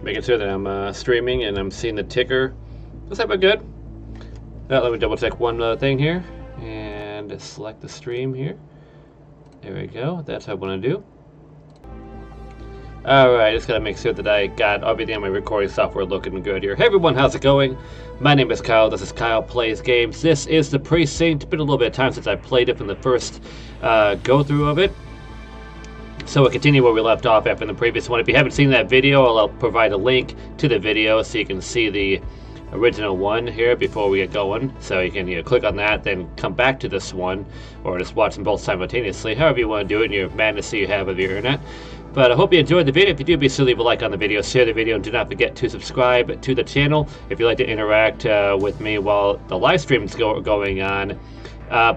Making sure that I'm streaming and I'm seeing the ticker. Looks like we're good. Let me double check one thing here and select the stream here. There we go. That's what I want to do. Alright, just gotta make sure that I got everything on my recording software looking good here. Hey everyone, how's it going? My name is Kyle. This is Kyle Plays Games. This is the Precinct. It's been a little bit of time since I played it from the first go-through of it. So we'll continue where we left off after the previous one. If you haven't seen that video, I'll provide a link to the video so you can see the original one here before we get going. So you can click on that, then come back to this one, or just watch them both simultaneously, however you want to do it in your madness you have of your internet. But I hope you enjoyed the video. If you do, be sure to leave a like on the video, share the video, and do not forget to subscribe to the channel. If you'd like to interact with me while the live stream is going on,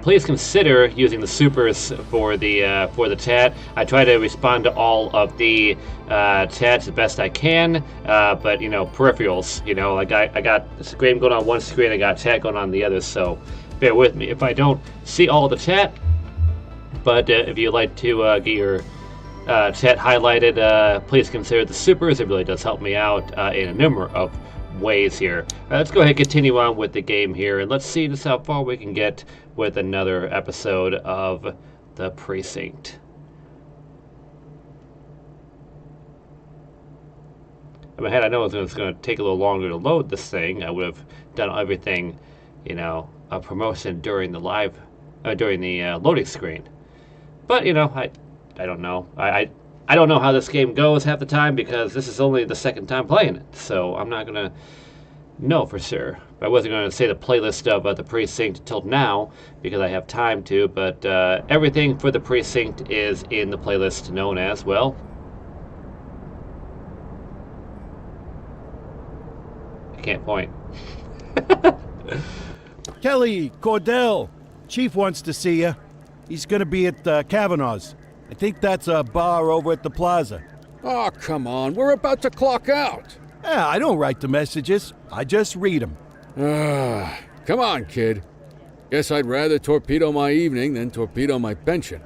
please consider using the supers for the chat. I try to respond to all of the chats the best I can, but peripherals. Like I got the screen going on one screen, I got chat going on the other. So bear with me if I don't see all the chat. But if you'd like to get your chat highlighted, please consider the supers. It really does help me out in a number of ways here. Let's go ahead and continue on with the game here, and let's see just how far we can get with another episode of the Precinct. In my head, I know it's going to take a little longer to load this thing. I would have done everything, a promotion during the live, during the loading screen. But I don't know. I don't know how this game goes half the time because this is only the second time playing it. So I'm not going to know for sure. I wasn't going to say the playlist of the Precinct till now because I have time to, but everything for the Precinct is in the playlist known as, well, I can't point. Kelly, Cordell, Chief wants to see you. He's going to be at Kavanaugh's. I think that's a bar over at the plaza. Oh, come on. We're about to clock out. Yeah, I don't write the messages. I just read them. Come on, kid. Guess I'd rather torpedo my evening than torpedo my pension.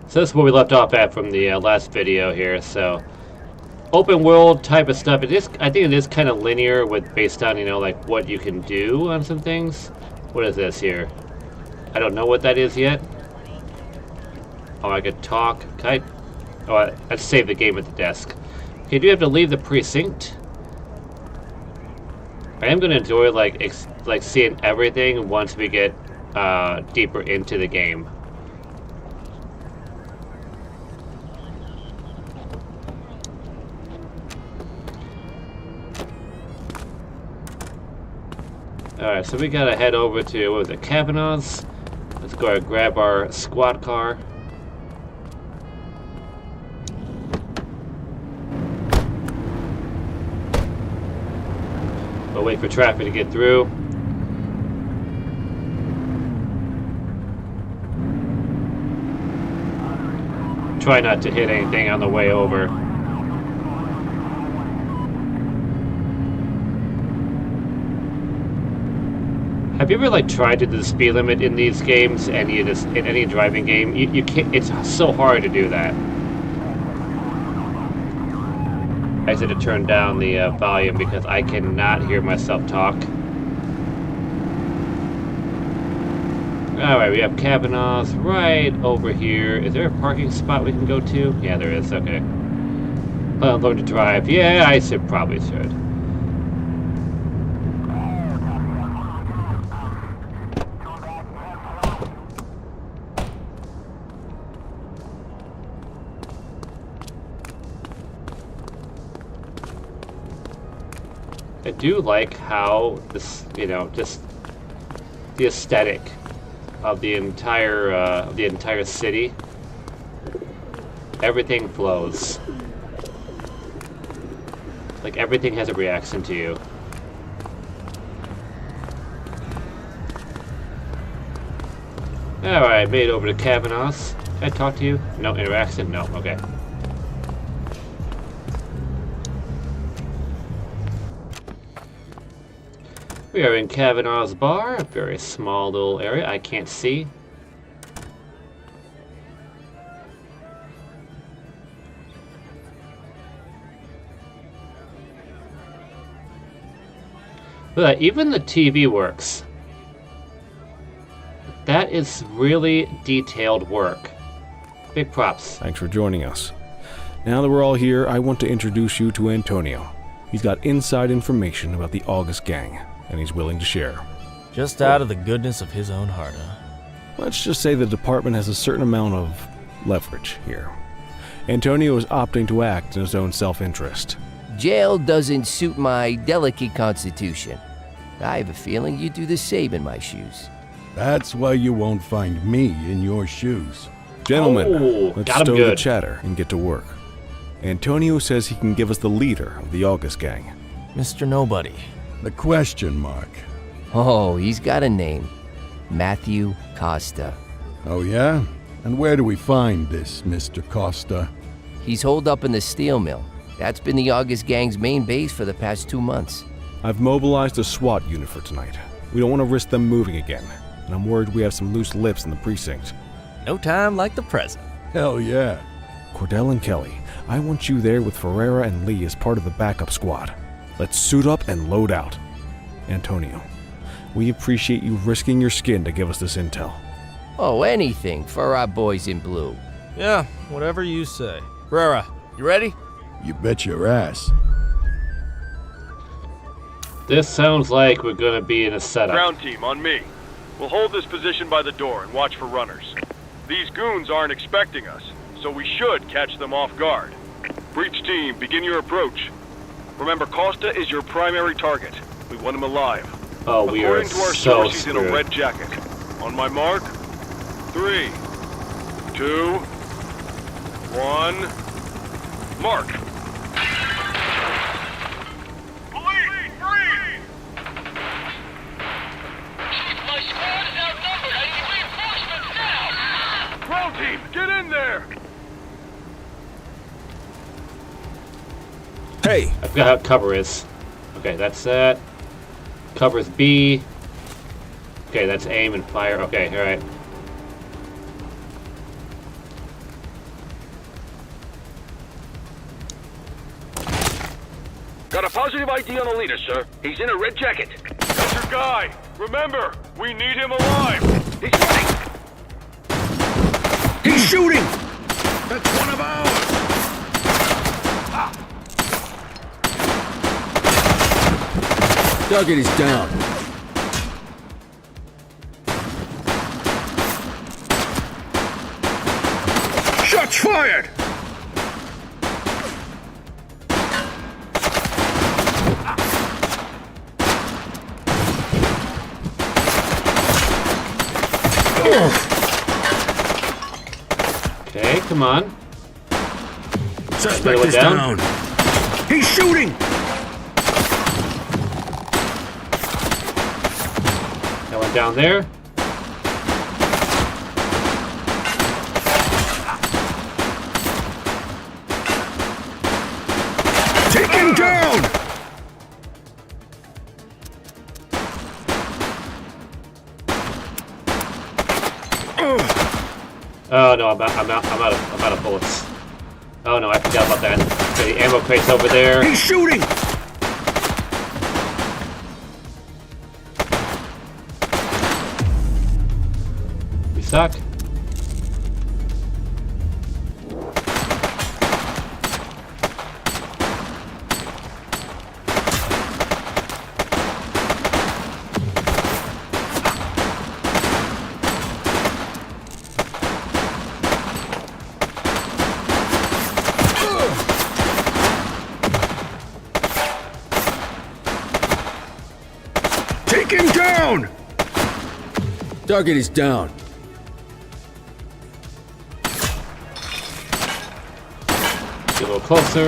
So this is where we left off at from the last video here. So open world type of stuff. I think it is kind of linear with based on like what you can do on some things. What is this here? I don't know what that is yet. Oh, I could talk. I'd save the game at the desk. Okay, do you have to leave the Precinct? I am going to enjoy like seeing everything once we get deeper into the game. Alright, so we gotta head over to, what was it, Kavanaugh's? Let's go and grab our squad car. We'll wait for traffic to get through. Try not to hit anything on the way over. Have you ever tried to do the speed limit in these games, and you just in any driving game, you can't? It's so hard to do that. I just had to turn down the volume because I cannot hear myself talk. Alright, we have Kavanaugh's right over here. Is there a parking spot we can go to? Yeah, there is. Okay. Well, learn to drive. Yeah, I probably should. I do like how this, just the aesthetic of the entire city. Everything flows. Like everything has a reaction to you. Alright, made it over to Kavanaugh's. Can I talk to you? No interaction? No, okay. We are in Kavanaugh's bar, a very small little area. I can't see. Look at that, even the TV works. That is really detailed work. Big props. Thanks for joining us. Now that we're all here, I want to introduce you to Antonio. He's got inside information about the August gang, and he's willing to share. Just out of the goodness of his own heart, huh? Let's just say the department has a certain amount of leverage here. Antonio is opting to act in his own self-interest. Jail doesn't suit my delicate constitution. I have a feeling you'd do the same in my shoes. That's why you won't find me in your shoes. Gentlemen, let's got him stow the good. chatter and get to work. Antonio says he can give us the leader of the August gang. Mr. Nobody. The question mark. Oh, he's got a name. Matthew Costa. Oh yeah? And where do we find this Mr. Costa? He's holed up in the steel mill. That's been the August gang's main base for the past 2 months. I've mobilized a SWAT unit for tonight. We don't want to risk them moving again, and I'm worried we have some loose lips in the precinct. No time like the present. Hell yeah. Cordell and Kelly, I want you there with Ferreira and Lee as part of the backup squad. Let's suit up and load out. Antonio, we appreciate you risking your skin to give us this intel. Oh, anything for our boys in blue. Yeah, whatever you say. Rara, you ready? You bet your ass. This sounds like we're gonna be in a setup. Ground team, on me. We'll hold this position by the door and watch for runners. These goons aren't expecting us, so we should catch them off guard. Breach team, begin your approach. Remember, Costa is your primary target. We want him alive. Oh, we are According to our so source, he's in a screwed. red jacket. On my mark, 3, 2, 1, mark. Police, freeze! My squad is outnumbered. I need reinforcements now! Ground team, get in there! Hey! I forgot how cover is. Okay, that's that. Cover is B. Okay, that's aim and fire. Okay, alright. Got a positive ID on the leader, sir. He's in a red jacket. That's your guy. Remember, we need him alive. He's running. He's shooting! That's one of ours! Duggett is down. Shots fired! Okay, come on. Suspect Went is down. down. He's shooting! That one down there. Take him down! Oh no, I'm out of bullets. Oh no, I forgot about that. Okay, the ammo crate's over there. He's shooting! We suck. Take him down! Duggett is down. Get a little closer.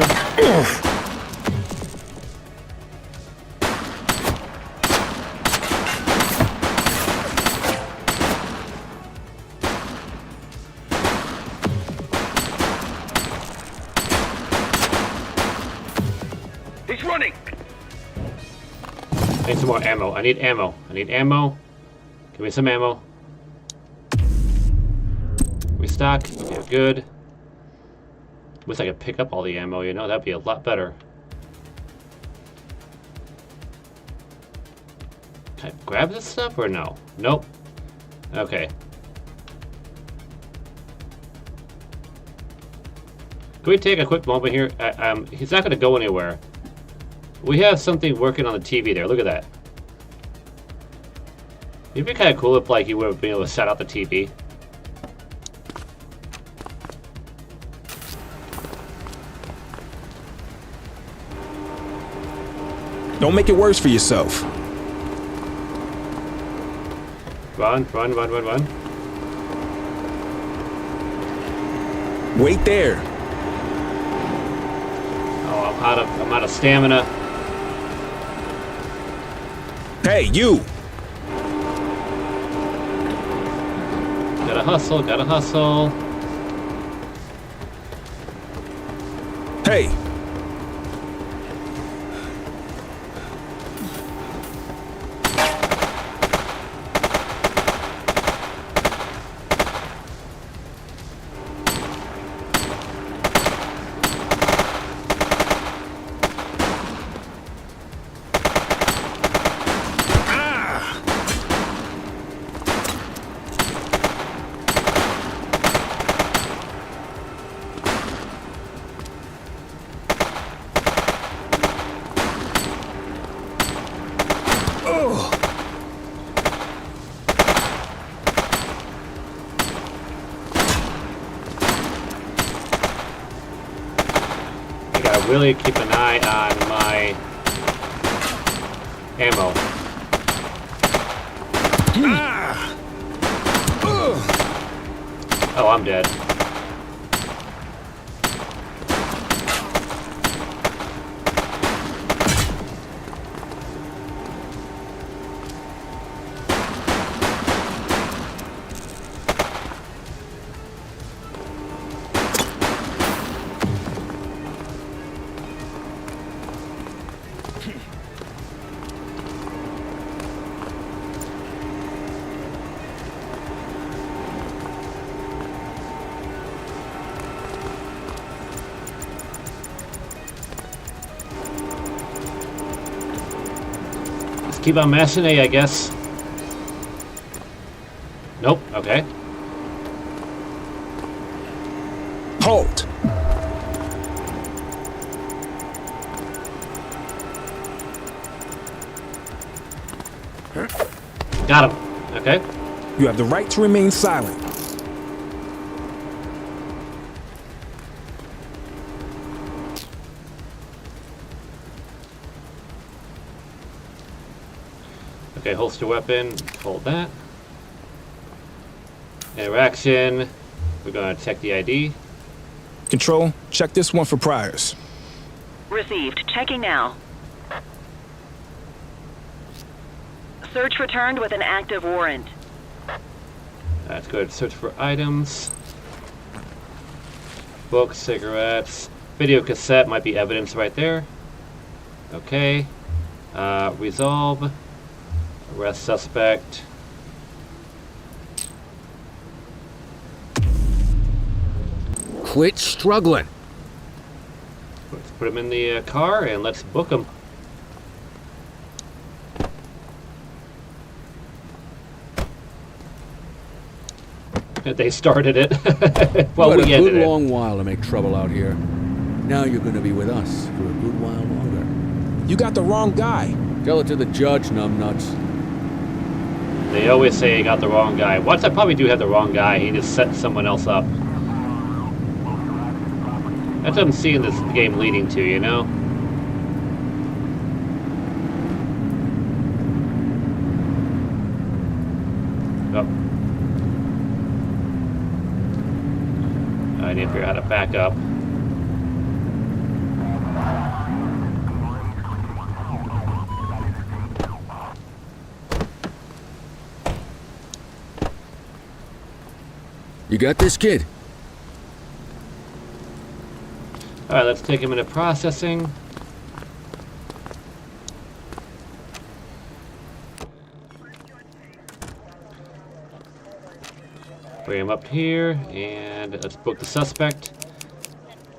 He's running. I need some more ammo. I need ammo. I need ammo. Give me some ammo. Restock. Okay, good. Wish I could pick up all the ammo, you know? That'd be a lot better. Can I grab this stuff or no? Nope. Okay. Can we take a quick moment here? He's not going to go anywhere. We have something working on the TV there. Look at that. It'd be kind of cool if, like, you would have been able to set out the TV. Don't make it worse for yourself. Run, run, run, run, run. Wait there. Oh, I'm out of stamina. Hey, you. Gotta hustle, gotta hustle. Hey. Really keep an eye on my ammo. Oh, I'm dead. Keep on mashing A, I guess. Nope, okay. Halt. Got him. Okay. You have the right to remain silent. Okay, holster weapon, hold that. Interaction, we're gonna check the ID. Control, check this one for priors. Received. Checking now. Search returned with an active warrant. Let's go ahead and search for items. Books, cigarettes, video cassette might be evidence right there. Okay. Resolve. Arrest suspect. Quit struggling. Let's put him in the car and let's book him. They started it. Well, you had we a ended good it. long while to make trouble out here. Now you're going to be with us for a good while longer. You got the wrong guy. Tell it to the judge, numbnuts. They always say I got the wrong guy. Once I probably do have the wrong guy. He just set someone else up. That's what I'm seeing this game leading to, you know? Oh. I need to figure out how to back up. You got this, kid? Alright, let's take him into processing. Bring him up here, and let's book the suspect.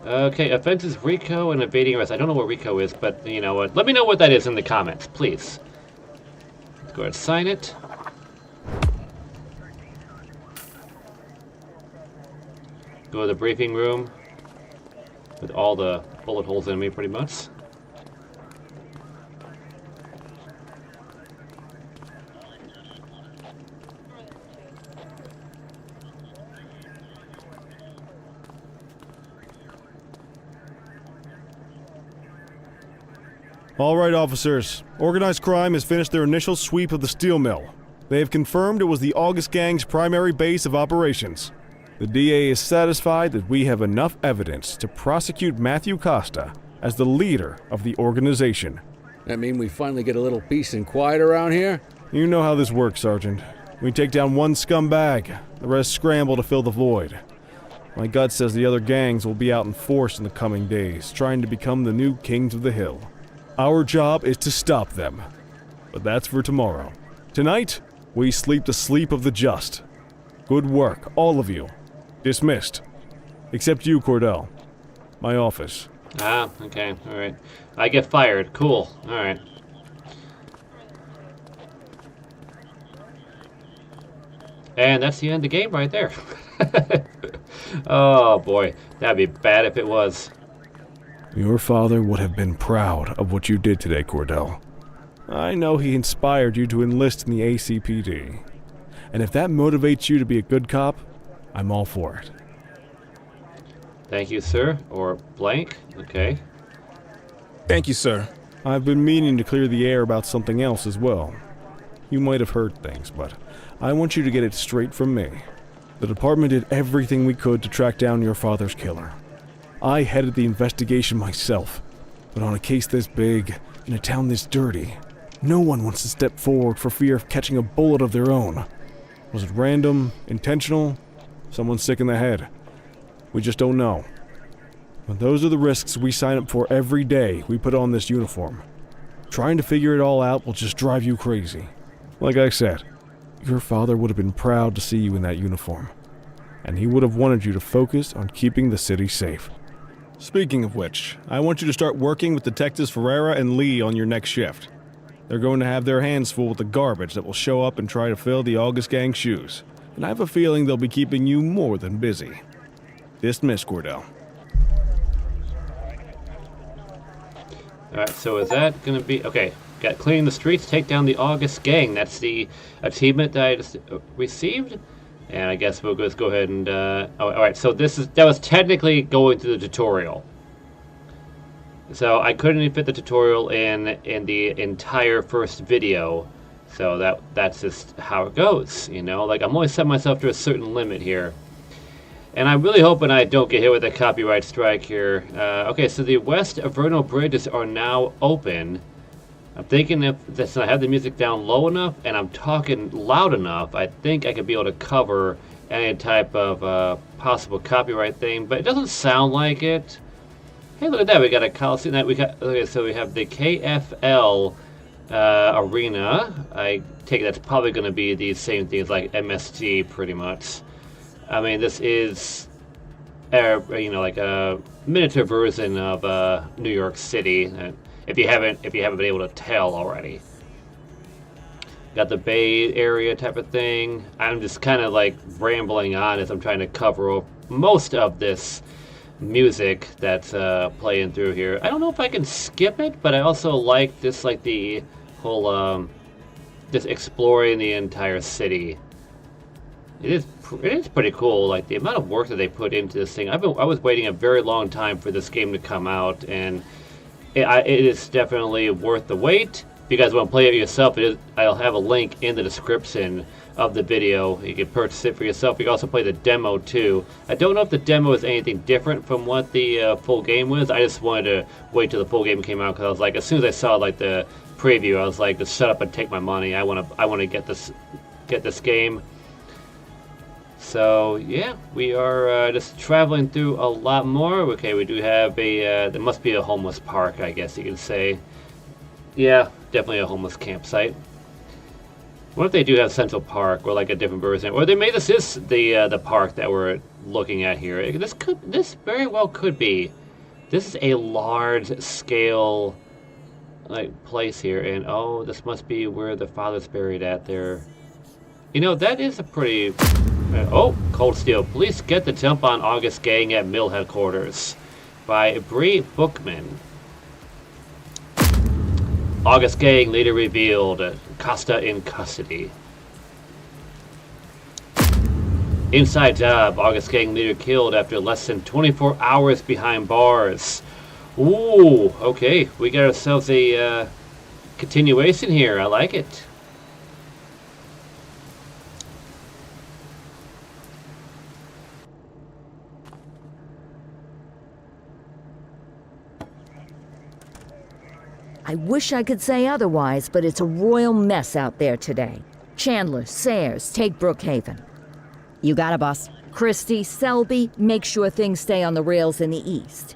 Okay, offense is RICO and evading arrest. I don't know what RICO is, but you know what? Let me know what that is in the comments, please. Let's go ahead and sign it. Go to the briefing room with all the bullet holes in me, pretty much. All right, officers. Organized crime has finished their initial sweep of the steel mill. They have confirmed it was the August Gang's primary base of operations. The DA is satisfied that we have enough evidence to prosecute Matthew Costa as the leader of the organization. That mean we finally get a little peace and quiet around here? You know how this works, Sergeant. We take down one scumbag, the rest scramble to fill the void. My gut says the other gangs will be out in force in the coming days, trying to become the new kings of the hill. Our job is to stop them. But that's for tomorrow. Tonight, we sleep the sleep of the just. Good work, all of you. Dismissed. Except you, Cordell. My office. Ah, okay, alright. I get fired. Cool. Alright. And that's the end of the game right there. Oh boy, that'd be bad if it was. Your father would have been proud of what you did today, Cordell. I know he inspired you to enlist in the ACPD. And if that motivates you to be a good cop, I'm all for it. Thank you, sir. Or blank. Okay. Thank you, sir. I've been meaning to clear the air about something else as well. You might have heard things, but I want you to get it straight from me. The department did everything we could to track down your father's killer. I headed the investigation myself, but on a case this big, in a town this dirty, no one wants to step forward for fear of catching a bullet of their own. Was it random, intentional, someone sick in the head? We just don't know. But those are the risks we sign up for every day we put on this uniform. Trying to figure it all out will just drive you crazy. Like I said, your father would have been proud to see you in that uniform, and he would have wanted you to focus on keeping the city safe. Speaking of which, I want you to start working with Detectives Ferreira and Lee on your next shift. They're going to have their hands full with the garbage that will show up and try to fill the August Gang's shoes, and I have a feeling they'll be keeping you more than busy. Dismiss, Cordell. Alright, so is that gonna be... Okay, got cleaning the streets, take down the August Gang. That's the achievement that I just received. And I guess we'll just go ahead and... alright, so that was technically going through the tutorial. So I couldn't even fit the tutorial in the entire first video. So that's just how it goes, you know? Like, I'm only setting myself to a certain limit here. And I'm really hoping I don't get hit with a copyright strike here. Okay, so the West Averno bridges are now open. I'm thinking if I have the music down low enough and I'm talking loud enough, I think I could be able to cover any type of possible copyright thing, but it doesn't sound like it. Hey, look at that! We got a Coliseum. Okay, so we have the KFL arena. I take it that's probably going to be the same thing as like MSG, pretty much. I mean, this is, you know, like a miniature version of New York City. If you haven't been able to tell already. Got the Bay Area type of thing. I'm just kind of like rambling on as I'm trying to cover most of this music that's playing through here. I don't know if I can skip it, but I also like this, like the whole just exploring the entire city. It is pretty cool, like the amount of work that they put into this thing. I was waiting a very long time for this game to come out, and it is definitely worth the wait. If you guys want to play it yourself, I'll have a link in the description of the video. You can purchase it for yourself. You can also play the demo too. I don't know if the demo is anything different from what the full game was. I just wanted to wait till the full game came out because I was like, as soon as I saw like the preview, I was like, just shut up and take my money. I want to get this game. So yeah, we are just traveling through a lot more. Okay, we do have there must be a homeless park, I guess you could say. Yeah, definitely a homeless campsite. What if they do have Central Park or like a different version, or maybe this is the park that we're looking at here. This very well could be. This is a large scale like place here, and oh, this must be where the father's buried at there. You know, that is a pretty... oh, Cold Steel. Police get the jump on August gang at mill headquarters by Bree Bookman. August gang leader revealed. Costa in custody. Inside job. August gang leader killed after less than 24 hours behind bars. Ooh, okay. We got ourselves a continuation here. I like it. I wish I could say otherwise, but it's a royal mess out there today. Chandler, Sayers, take Brookhaven. You got it, boss. Christie, Selby, make sure things stay on the rails in the east.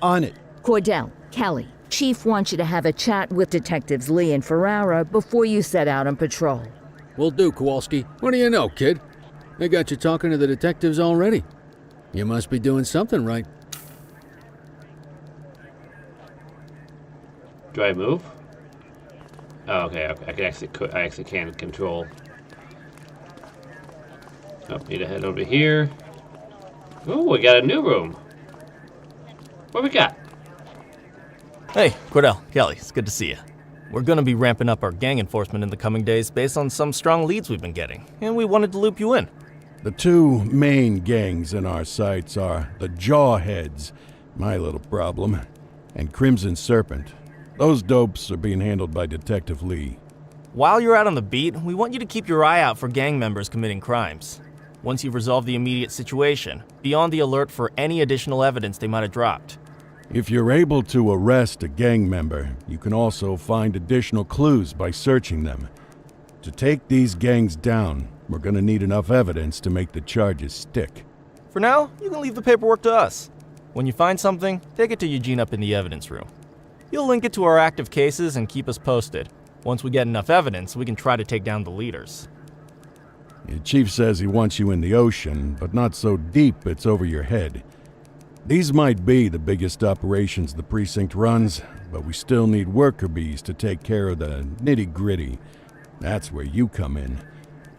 On it. Cordell, Kelly, Chief wants you to have a chat with Detectives Lee and Ferrara before you set out on patrol. Will do, Kowalski. What do you know, kid? They got you talking to the detectives already. You must be doing something right. Do I move? Oh, okay. I actually can control. Oh, need to head over here. Ooh, we got a new room. What we got? Hey, Cordell, Kelly, it's good to see you. We're gonna be ramping up our gang enforcement in the coming days based on some strong leads we've been getting, and we wanted to loop you in. The two main gangs in our sights are the Jawheads, my little problem, and Crimson Serpent. Those dopes are being handled by Detective Lee. While you're out on the beat, we want you to keep your eye out for gang members committing crimes. Once you've resolved the immediate situation, be on the alert for any additional evidence they might have dropped. If you're able to arrest a gang member, you can also find additional clues by searching them. To take these gangs down, we're gonna need enough evidence to make the charges stick. For now, you can leave the paperwork to us. When you find something, take it to Eugene up in the evidence room. You'll link it to our active cases and keep us posted. Once we get enough evidence, we can try to take down the leaders. Your chief says he wants you in the ocean, but not so deep it's over your head. These might be the biggest operations the precinct runs, but we still need worker bees to take care of the nitty-gritty. That's where you come in.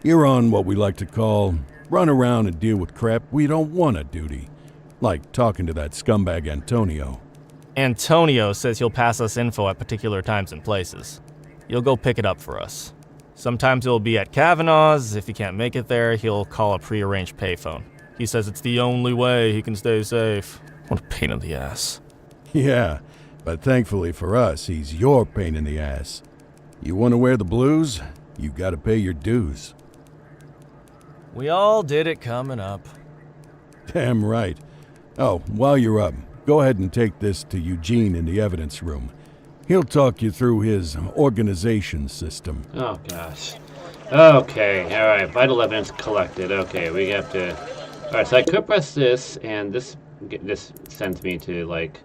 You're on what we like to call run around and deal with crap we don't want to duty. Like talking to that scumbag Antonio. Antonio says he'll pass us info at particular times and places. You'll go pick it up for us. Sometimes it'll be at Kavanaugh's. If he can't make it there, he'll call a prearranged payphone. He says it's the only way he can stay safe. What a pain in the ass. Yeah, but thankfully for us, he's your pain in the ass. You want to wear the blues? You gotta pay your dues. We all did it coming up. Damn right. Oh, while you're up, go ahead and take this to Eugene in the evidence room. He'll talk you through his organization system. Oh, gosh. Okay, alright. Vital evidence collected. Okay, we have to... Alright, so I could press this, and this sends me to, like,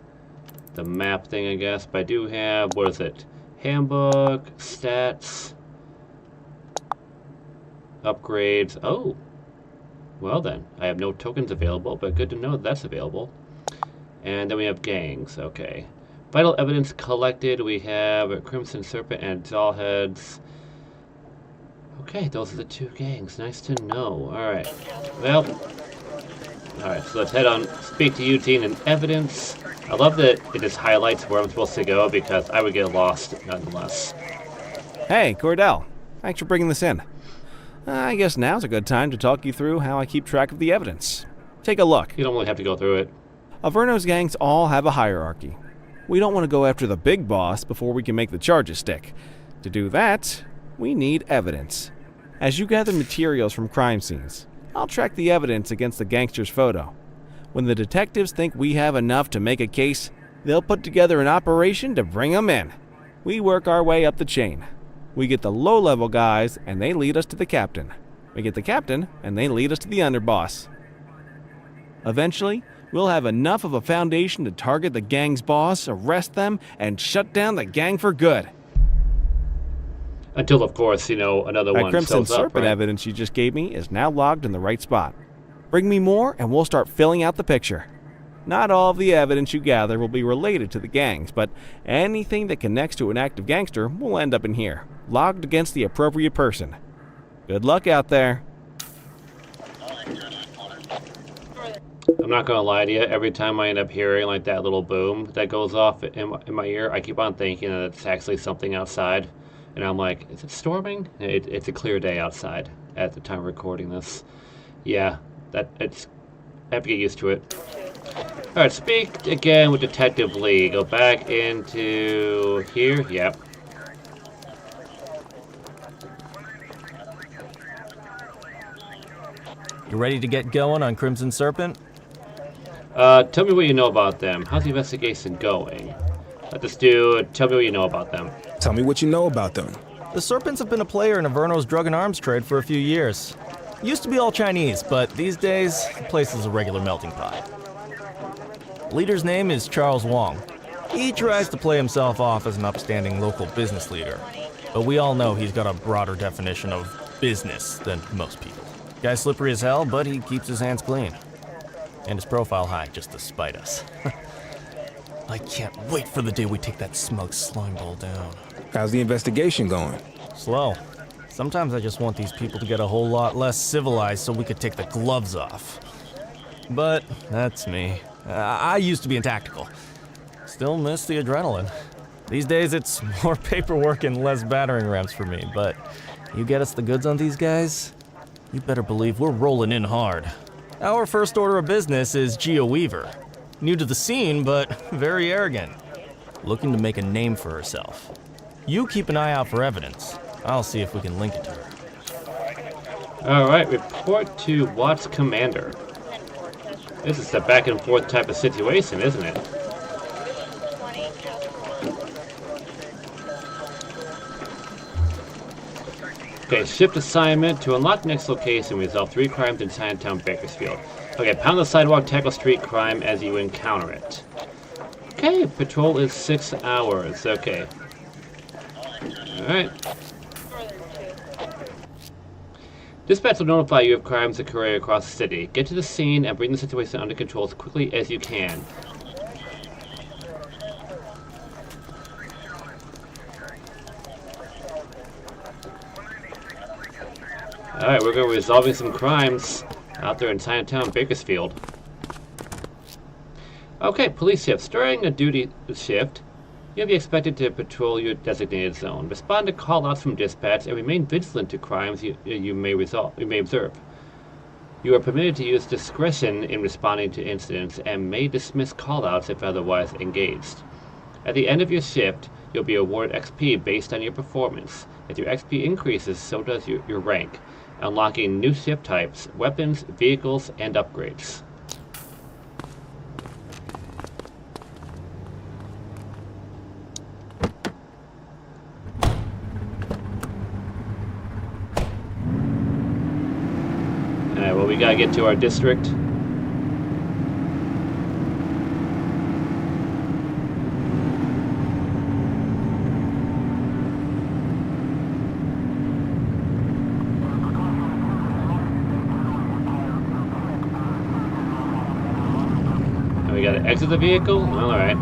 the map thing, I guess. But I do have... What is it? Handbook, stats, upgrades. Oh. Well, then. I have no tokens available, but good to know that's available. And then we have gangs. Okay. Vital evidence collected. We have Crimson Serpent and Jawheads. Okay, those are the two gangs. Nice to know. Alright. Well. Alright, so let's head on. Speak to Eugene in evidence. I love that it just highlights where I'm supposed to go because I would get lost nonetheless. Hey, Cordell. Thanks for bringing this in. I guess now's a good time to talk you through how I keep track of the evidence. Take a look. You don't really have to go through it. Averno's gangs all have a hierarchy. We don't want to go after the big boss before we can make the charges stick. To do that, we need evidence. As you gather materials from crime scenes, I'll track the evidence against the gangster's photo. When the detectives think we have enough to make a case, they'll put together an operation to bring them in. We work our way up the chain. We get the low-level guys, and they lead us to the captain. We get the captain, and they lead us to the underboss. Eventually, we'll have enough of a foundation to target the gang's boss, arrest them, and shut down the gang for good. Until, of course, you know, another one Crimson shows up, Serpent right? evidence you just gave me is now logged in the right spot. Bring me more, and we'll start filling out the picture. Not all of the evidence you gather will be related to the gangs, but anything that connects to an active gangster will end up in here, logged against the appropriate person. Good luck out there. I'm not gonna lie to you, every time I end up hearing like that little boom that goes off in my ear, I keep on thinking that it's actually something outside. And I'm like, is it storming? It's a clear day outside at the time of recording this. Yeah, I have to get used to it. Alright, speak again with Detective Lee. Go back into here. Yep. You ready to get going on Crimson Serpent? Tell me what you know about them. How's the investigation going? Let this dude tell me what you know about them. Tell me what you know about them. The Serpents have been a player in Averno's drug and arms trade for a few years. Used to be all Chinese, but these days, the place is a regular melting pot. The leader's name is Charles Wong. He tries to play himself off as an upstanding local business leader, but we all know he's got a broader definition of business than most people. Guy's slippery as hell, but he keeps his hands clean. And his profile high, just to spite us. I can't wait for the day we take that smug slimeball down. How's the investigation going? Slow. Sometimes I just want these people to get a whole lot less civilized so we could take the gloves off. But that's me. I used to be in tactical. Still miss the adrenaline. These days it's more paperwork and less battering rams for me, but you get us the goods on these guys, you better believe we're rolling in hard. Our first order of business is Gia Weaver. New to the scene, but very arrogant. Looking to make a name for herself. You keep an eye out for evidence. I'll see if we can link it to her. Alright, report to Watts Commander. This is a back and forth type of situation, isn't it? Okay, shift assignment. To unlock next location, resolve 3 crimes in Chinatown, Bakersfield. Okay, pound the sidewalk, tackle street crime as you encounter it. Okay, patrol is 6 hours. Okay. Alright. Dispatch will notify you of crimes occurring across the city. Get to the scene and bring the situation under control as quickly as you can. Alright, we're going to be resolving some crimes out there in Chinatown, Bakersfield. Okay, police shift. During a duty shift, you'll be expected to patrol your designated zone. Respond to call-outs from dispatch and remain vigilant to crimes you may observe. You are permitted to use discretion in responding to incidents and may dismiss call-outs if otherwise engaged. At the end of your shift, you'll be awarded XP based on your performance. As your XP increases, so does your rank, unlocking new ship types, weapons, vehicles, and upgrades. Alright, well, we gotta get to our district. We gotta exit the vehicle? Alright.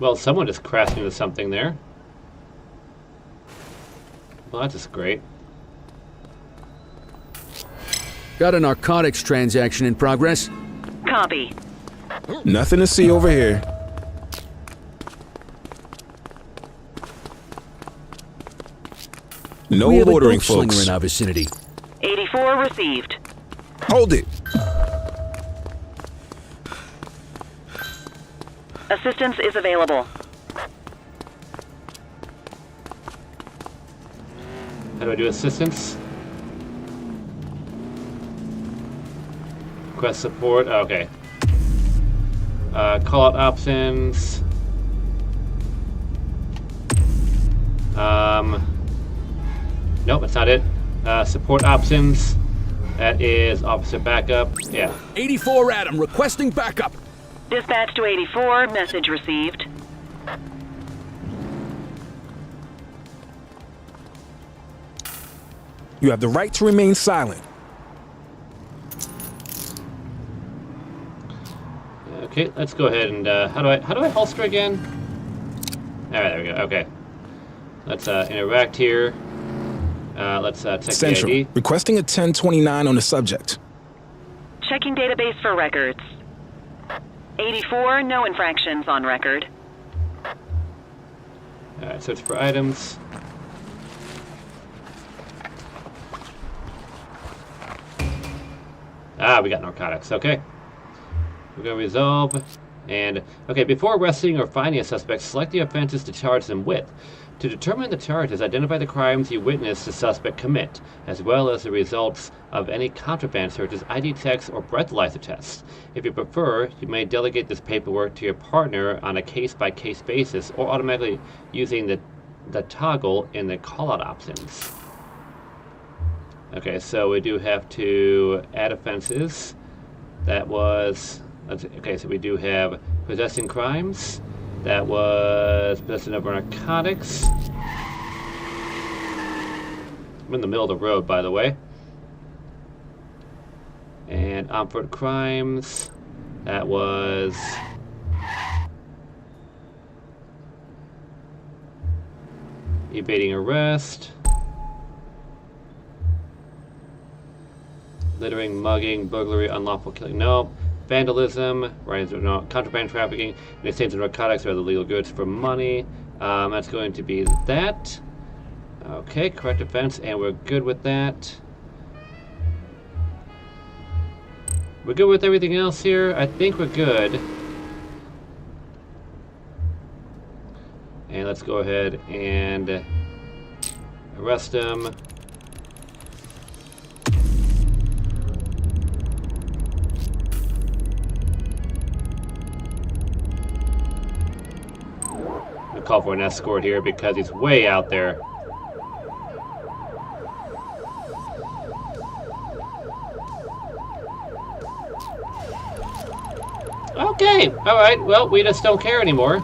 Well, someone just crashed into something there. Well, that's just great. Got a narcotics transaction in progress? Copy. Nothing to see over here. No we have loitering, a slinger folks. in our vicinity. 84 received. Hold it. Assistance is available. How do I do assistance? Request support. Oh, okay. Call out options. Nope, that's not it. Support options. That is officer backup. Yeah. 84 Adam, requesting backup. Dispatch to 84, message received. You have the right to remain silent. Okay, let's go ahead and how do I holster again? All right, there we go. Okay, let's interact here. Let's check Central, the ID. requesting a 1029 on the subject. Checking database for records. 84, no infractions on record. All right, search for items. Ah, we got narcotics. Okay. We're going to resolve. And, okay, before arresting or finding a suspect, select the offenses to charge them with. To determine the charges, identify the crimes you witnessed the suspect commit, as well as the results of any contraband searches, ID checks, or breathalyzer tests. If you prefer, you may delegate this paperwork to your partner on a case-by-case basis, or automatically using the toggle in the call-out options. Okay, so we do have to add offenses. That was... Okay, so we do have possessing crimes. That was possession of narcotics. I'm in the middle of the road, by the way. And armed crimes. That was... evading arrest. Littering, mugging, burglary, unlawful killing. Nope. Vandalism, contraband trafficking, and exchange of narcotics or other legal goods for money. That's going to be that. Okay, correct offense, and we're good with that. We're good with everything else here. I think we're good. And let's go ahead and arrest him. Call for an escort here because he's way out there. Okay, all right. Well, we just don't care anymore.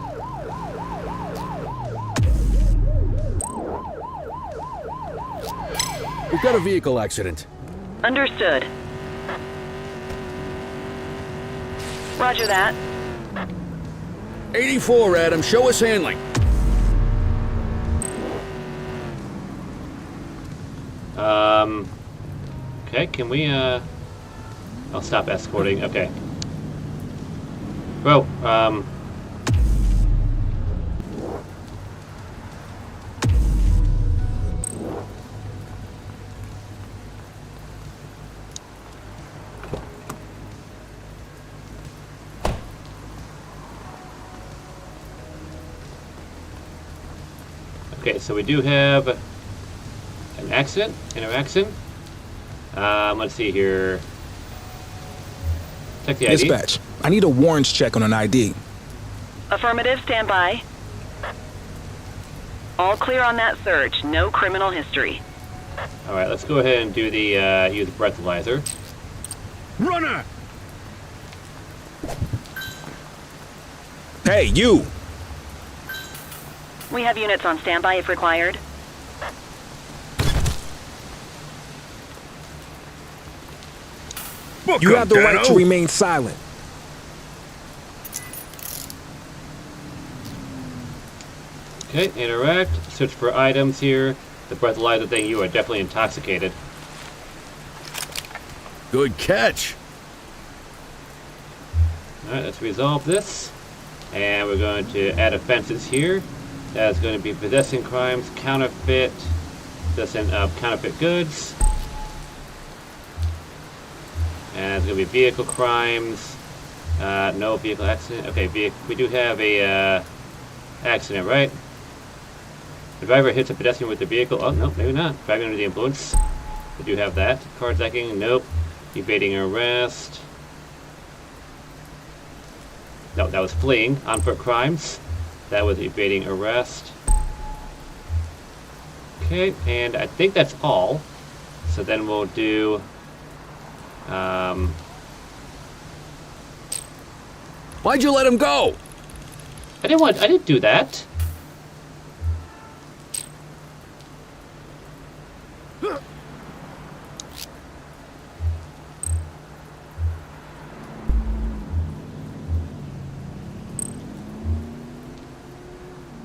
We've got a vehicle accident. Understood. Roger that. 84, Adam. Show us handling. Okay, can we, I'll stop escorting. Okay. Bro, okay, so we do have an accident, interaction. Let's see here. Check the ID. Dispatch, I need a warrants check on an ID. Affirmative, stand by. All clear on that search, no criminal history. All right, let's go ahead and do the, use breathalyzer. Runner! Hey, you! We have units on standby if required. You have the right to remain silent. Okay, interact. Search for items here. The breathalyzer thing, you are definitely intoxicated. Good catch. Alright, let's resolve this. And we're going to add offenses here. That's going to be possessing crimes, counterfeit, possession of counterfeit goods. And it's going to be vehicle crimes. No vehicle accident. Okay, we do have a accident, right? The driver hits a pedestrian with the vehicle. Oh, no, maybe not. Driving under the influence. We do have that. Carjacking, nope. Evading arrest. No, that was fleeing. On foot crimes. That was evading arrest. Okay, and I think that's all. So then we'll do... Why'd you let him go? I didn't do that.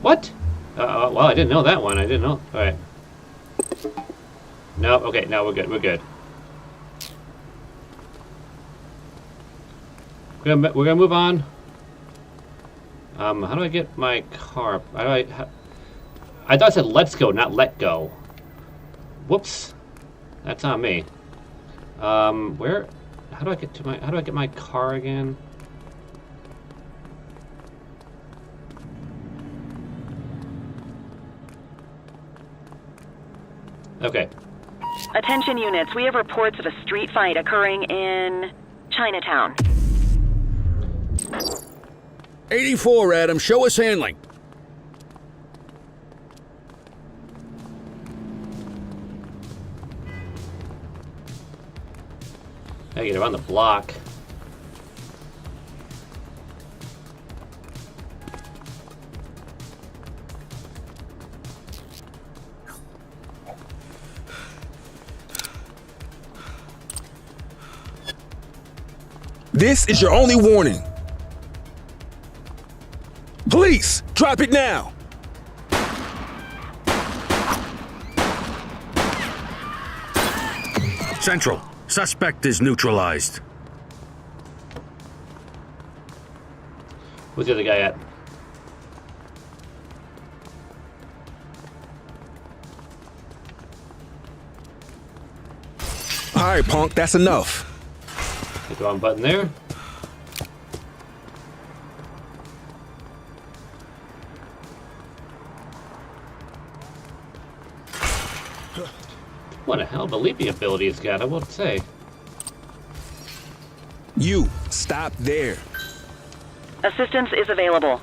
What? Well, I didn't know that one. I didn't know. All right. No, okay, no, we're good. We're good. We're gonna move on. How do I get my car? I thought it said let's go, not let go. Whoops. That's on me. Where? How do I get to my? How do I get my car again? Okay. Attention units, we have reports of a street fight occurring in Chinatown. 84, Adam. Show us handling. I get around the block. This is your only warning. Police, drop it now. Central, suspect is neutralized. Where's the other guy at? All right, punk, that's enough. Hit the wrong button there. What a hell of a leaping ability he's got, I will say. You, stop there. Assistance is available.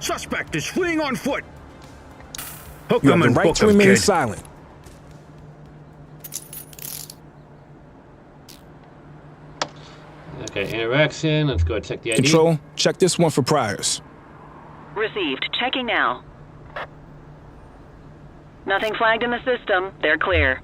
Suspect is fleeing on foot. Hook You have him the and right book to him, remain kid. silent. Okay, interaction. Let's go check the ID. Control, check this one for priors. Received. Checking now. Nothing flagged in the system. They're clear.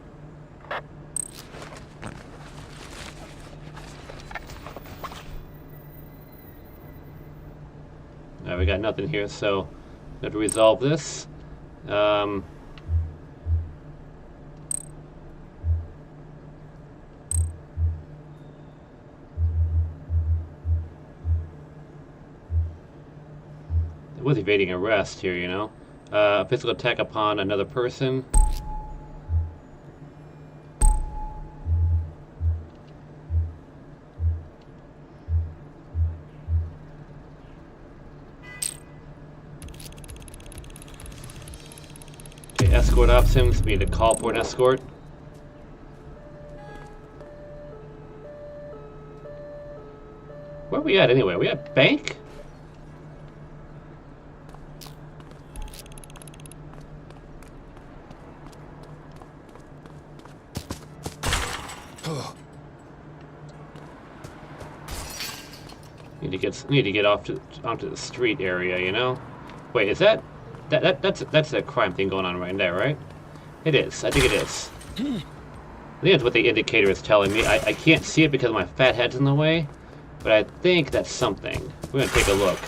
We got nothing here, so we have to resolve this. It was evading arrest here, you know. Physical attack upon another person. Okay, escort options. We need to call for an escort. Where are we at anyway? We at bank? Need to get off onto the street area, you know. Wait, is that's a crime thing going on right there, right? It is. I think it is. I think that's what the indicator is telling me. I can't see it because my fat head's in the way, but I think that's something. We're gonna take a look.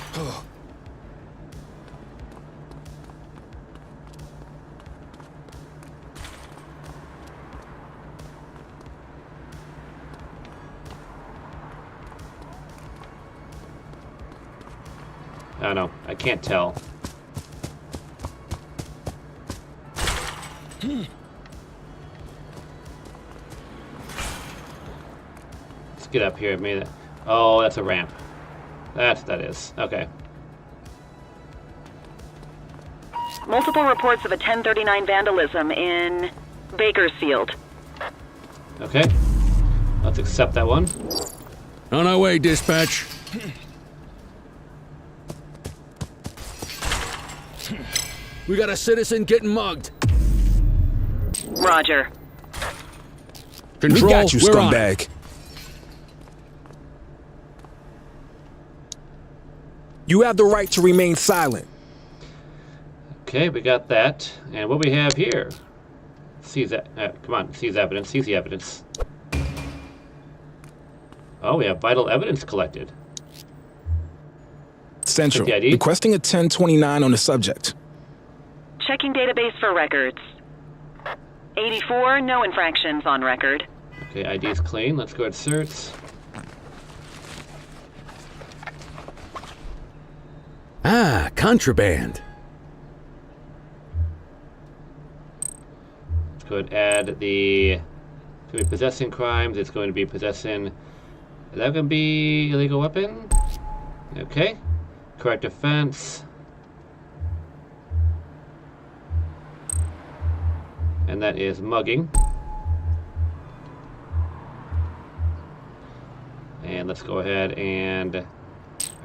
I don't know. I can't tell. Let's get up here. Maybe. Oh, that's a ramp. That is. Okay. Multiple reports of a 1039 vandalism in Bakersfield. Okay. Let's accept that one. On our way, dispatch. We got a citizen getting mugged. Roger. Control, We got you, we're on. scumbag. You have the right to remain silent. Okay, we got that. And what we have here? Seize that. Come on, seize evidence. Seize the evidence. Oh, we have vital evidence collected. Central. the ID. Requesting a 1029 on the subject. Checking database for records. 84, no infractions on record. Okay, ID's clean. Let's go ahead and search. Ah, contraband. Let's go ahead and add the... It's going to be possessing crimes. It's going to be possessing... Is that going to be illegal weapon? Okay. Correct offense. And that is mugging. And let's go ahead and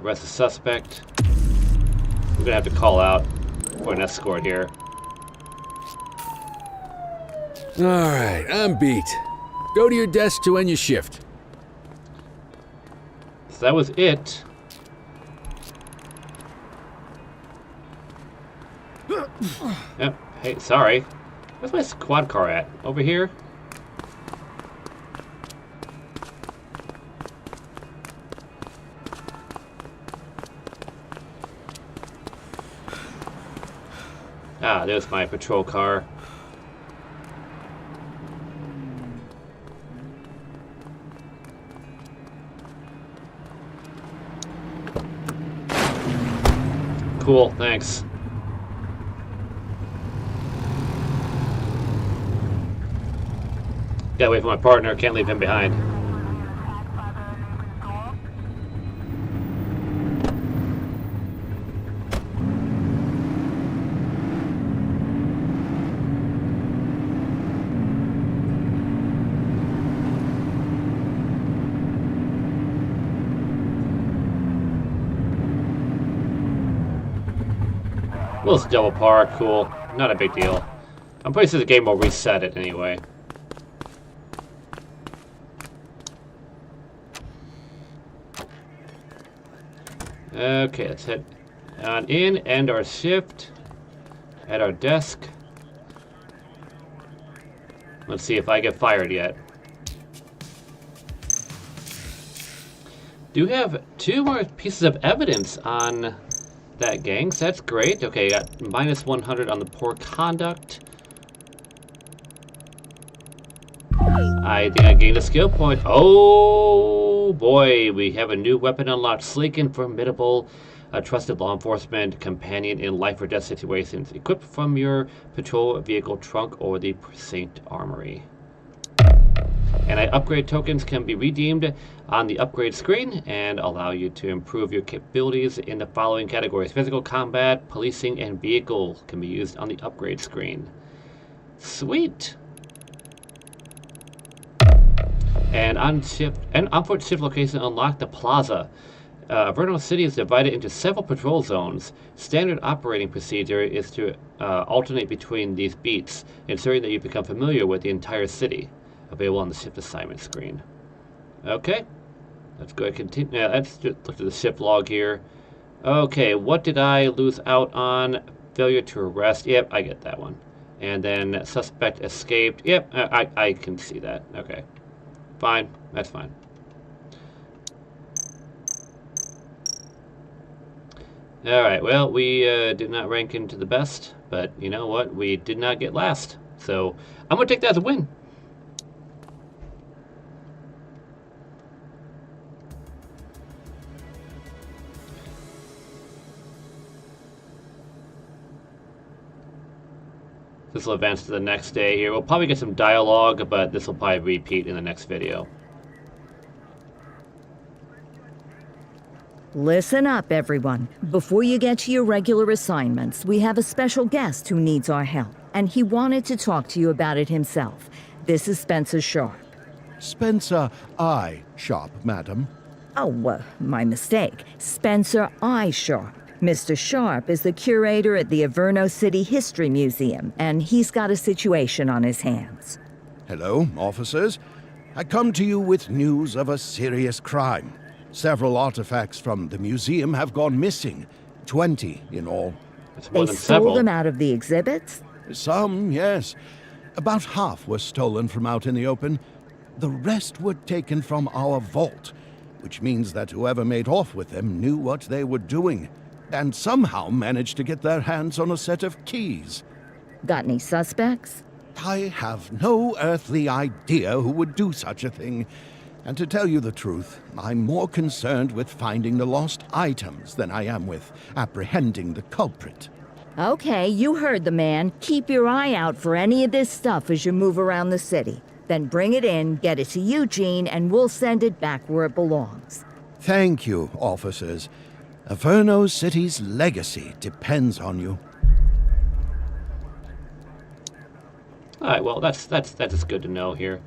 arrest the suspect. We're gonna have to call out for an escort here. Alright, I'm beat. Go to your desk to end your shift. So that was it. Yep. Hey, sorry. Where's my squad car at? Over here? Ah, there's my patrol car. Cool, thanks. Gotta wait for my partner, can't leave him behind. Well, it's double park, cool. Not a big deal. I'm pretty sure the game will reset it anyway. Okay, let's head on in, end our shift at our desk. Let's see if I get fired yet. Do have 2 more pieces of evidence on that, gang, so that's great. Okay, got minus 100 on the poor conduct. I think I gained a skill point. Oh boy, we have a new weapon unlocked. Sleek and formidable, a trusted law enforcement companion in life or death situations. Equipped from your patrol vehicle trunk or the Precinct armory. And upgrade tokens can be redeemed on the upgrade screen and allow you to improve your capabilities in the following categories. Physical combat, policing, and vehicle can be used on the upgrade screen. Sweet! And on foot shift location, unlock the plaza. Verno City is divided into several patrol zones. Standard operating procedure is to alternate between these beats, ensuring that you become familiar with the entire city. Available on the shift assignment screen. Okay, let's go ahead and continue. Let's just look at the shift log here. Okay, what did I lose out on? Failure to arrest. Yep, I get that one. And then suspect escaped. Yep, I can see that. Okay, fine, that's fine. Alright, well, we did not rank into the best, but you know what? We did not get last. So I'm going to take that as a win. This will advance to the next day here. We'll probably get some dialogue, but this will probably repeat in the next video. Listen up, everyone. Before you get to your regular assignments, we have a special guest who needs our help, and he wanted to talk to you about it himself. This is Spencer Sharp. Spencer I. Sharp, madam. Oh, my mistake. Spencer I. Sharp. Mr. Sharp is the curator at the Averno City History Museum, and he's got a situation on his hands. Hello, officers. I come to you with news of a serious crime. Several artifacts from the museum have gone missing. 20 in all. They stole them out of the exhibits? Some, yes. About half were stolen from out in the open. The rest were taken from our vault. which means that whoever made off with them knew what they were doing, and somehow managed to get their hands on a set of keys. Got any suspects? I have no earthly idea who would do such a thing. And to tell you the truth, I'm more concerned with finding the lost items than I am with apprehending the culprit. Okay, you heard the man. Keep your eye out for any of this stuff as you move around the city. Then bring it in, get it to Eugene, and we'll send it back where it belongs. Thank you, officers. Averno City's legacy depends on you. Alright, well, that's just good to know here.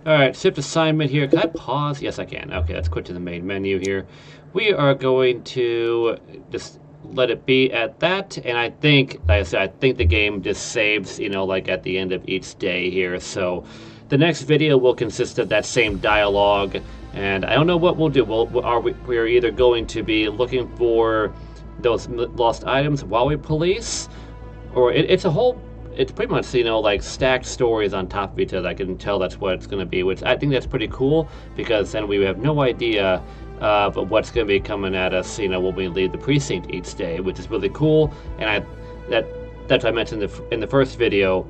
Alright, shift assignment here. Can I pause? Yes, I can. Okay, let's quit to the main menu here. We are going to just let it be at that, and I think, like I said, I think the game just saves, you know, like at the end of each day here. So the next video will consist of that same dialogue, and I don't know what we'll do. We're either going to be looking for those lost items while we police, or it's pretty much, you know, like stacked stories on top of each other. I can tell that's what it's going to be, which I think that's pretty cool, because then we have no idea of what's going to be coming at us, you know, when we leave the precinct each day, which is really cool. And that's what I mentioned in the first video,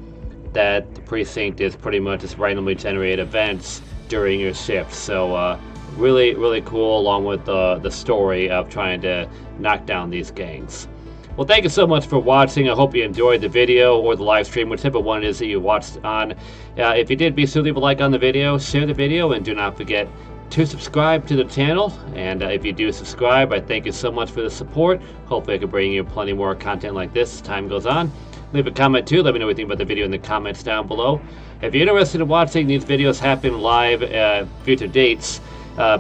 that the precinct is pretty much just randomly generated events during your shift. So really, really cool, along with the story of trying to knock down these gangs. Well, thank you so much for watching. I hope you enjoyed the video or the live stream, whichever one it is that you watched on. If you did, be sure to leave a like on the video, share the video, and do not forget to subscribe to the channel. And if you do subscribe, I thank you so much for the support. Hopefully I can bring you plenty more content like this as time goes on. Leave a comment too. Let me know what you think about the video in the comments down below. If you're interested in watching these videos happen live, future dates,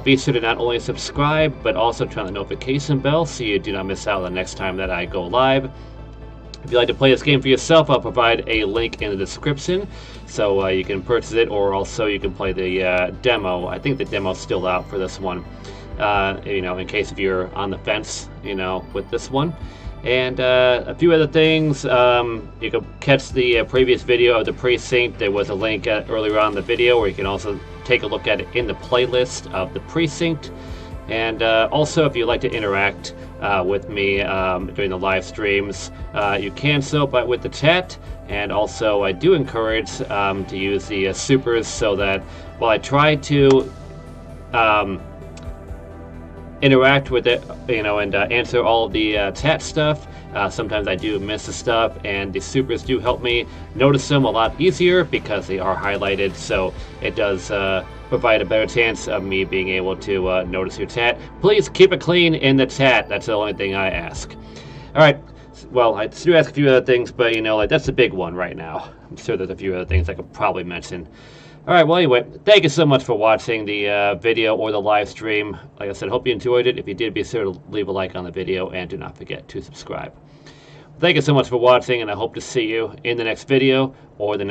be sure to not only subscribe, but also turn on the notification bell so you do not miss out the next time that I go live. If you'd like to play this game for yourself, I'll provide a link in the description, so you can purchase it, or also you can play the demo. I think the demo's still out for this one, you know, in case if you're on the fence, you know, with this one. And a few other things, you can catch the previous video of the Precinct. There was a link earlier on in the video, where you can also take a look at it in the playlist of the Precinct. And also, if you'd like to interact with me during the live streams, you can so with the chat. And also, I do encourage to use the supers, so that while I try to interact with it, you know, and answer all of the chat stuff, sometimes I do miss the stuff, and the supers do help me notice them a lot easier because they are highlighted. So it does provide a better chance of me being able to notice your chat. Please keep it clean in the chat. That's the only thing I ask. All right. Well, I do ask a few other things, but, you know, like, that's the big one right now. I'm sure there's a few other things I could probably mention. All right, well, anyway, thank you so much for watching the video or the live stream. Like I said, hope you enjoyed it. If you did, be sure to leave a like on the video, and do not forget to subscribe. Thank you so much for watching, and I hope to see you in the next video or the next